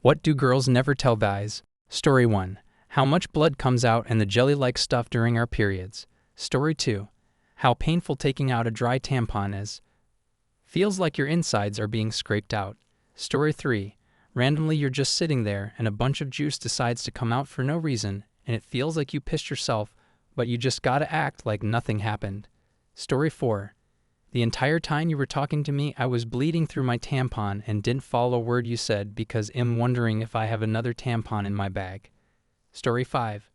What do girls never tell guys? Story 1. How much blood comes out and the jelly-like stuff during our periods. Story 2. How painful taking out a dry tampon is. Feels like your insides are being scraped out. Story 3. Randomly you're just sitting there and a bunch of juice decides to come out for no reason and it feels like you pissed yourself, but you just gotta act like nothing happened. Story 4. The entire time you were talking to me, I was bleeding through my tampon and didn't follow a word you said because I'm wondering if I have another tampon in my bag. Story 5.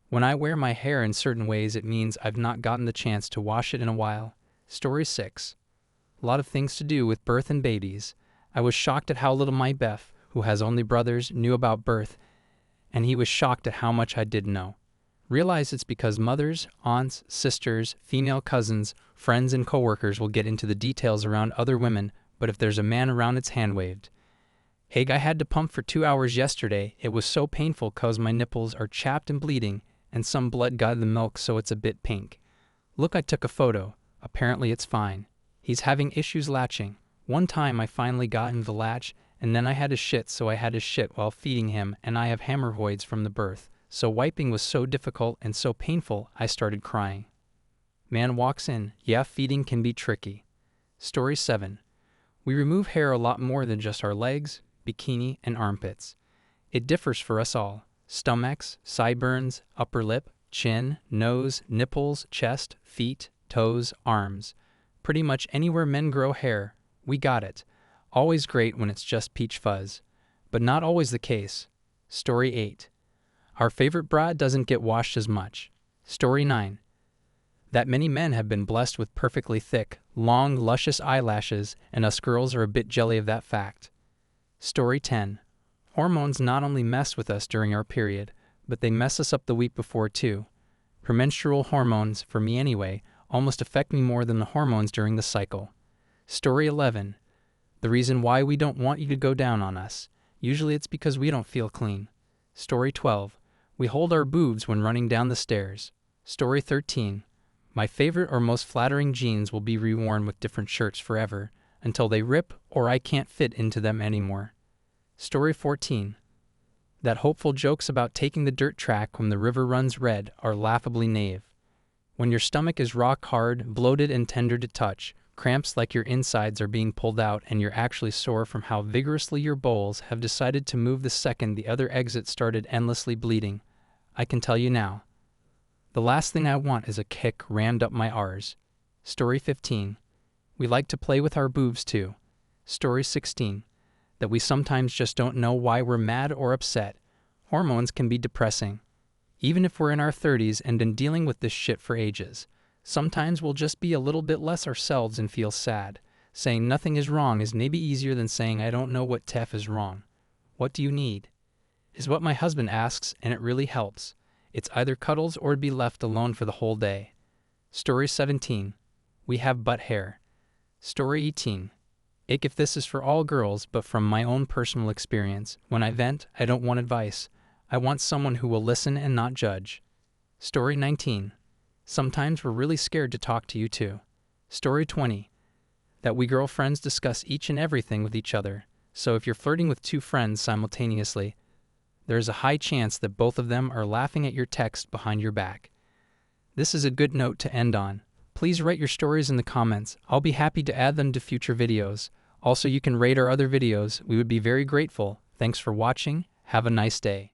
When I wear my hair in certain ways, it means I've not gotten the chance to wash it in a while. Story 6. A lot of things to do with birth and babies. I was shocked at how little my Beth, who has only brothers, knew about birth, and he was shocked at how much I didn't know. Realize it's because mothers, aunts, sisters, female cousins, friends, and coworkers will get into the details around other women, but if there's a man around, it's hand-waved. Egg, I had to pump for 2 hours yesterday. It was so painful cause my nipples are chapped and bleeding, and some blood got in the milk so it's a bit pink. Look, I took a photo. Apparently it's fine. He's having issues latching. One time I finally got in the latch, and then I had to shit, so I had to shit while feeding him, and I have hemorrhoids from the birth. So wiping was so difficult and so painful, I started crying. Man walks in. Yeah, feeding can be tricky. Story 7. We remove hair a lot more than just our legs, bikini, and armpits. It differs for us all. Stomachs, sideburns, upper lip, chin, nose, nipples, chest, feet, toes, arms. Pretty much anywhere men grow hair, we got it. Always great when it's just peach fuzz. But not always the case. Story 8. Our favorite bra doesn't get washed as much. Story 9. That many men have been blessed with perfectly thick, long, luscious eyelashes, and us girls are a bit jelly of that fact. Story 10. Hormones not only mess with us during our period, but they mess us up the week before too. Premenstrual hormones, for me anyway, almost affect me more than the hormones during the cycle. Story 11. The reason why we don't want you to go down on us. Usually it's because we don't feel clean. Story 12. We hold our boobs when running down the stairs. Story 13. My favorite or most flattering jeans will be reworn with different shirts forever, until they rip or I can't fit into them anymore. Story 14. That hopeful jokes about taking the dirt track when the river runs red are laughably naive. When your stomach is rock hard, bloated and tender to touch, cramps like your insides are being pulled out and you're actually sore from how vigorously your bowels have decided to move the second the other exit started endlessly bleeding. I can tell you now. The last thing I want is a kick rammed up my R's. Story 15. We like to play with our boobs too. Story 16. That we sometimes just don't know why we're mad or upset. Hormones can be depressing. Even if we're in our 30s and been dealing with this shit for ages. Sometimes we'll just be a little bit less ourselves and feel sad. Saying nothing is wrong is maybe easier than saying I don't know what TEF is wrong. What do you need? Is what my husband asks, and it really helps. It's either cuddles or to be left alone for the whole day. Story 17. We have butt hair. Story 18. Ick if this is for all girls, but from my own personal experience, when I vent, I don't want advice. I want someone who will listen and not judge. Story 19. Sometimes we're really scared to talk to you too. Story 20. That we girlfriends discuss each and everything with each other. So if you're flirting with two friends simultaneously, there is a high chance that both of them are laughing at your text behind your back. This is a good note to end on. Please write your stories in the comments. I'll be happy to add them to future videos. Also, you can rate our other videos. We would be very grateful. Thanks for watching. Have a nice day.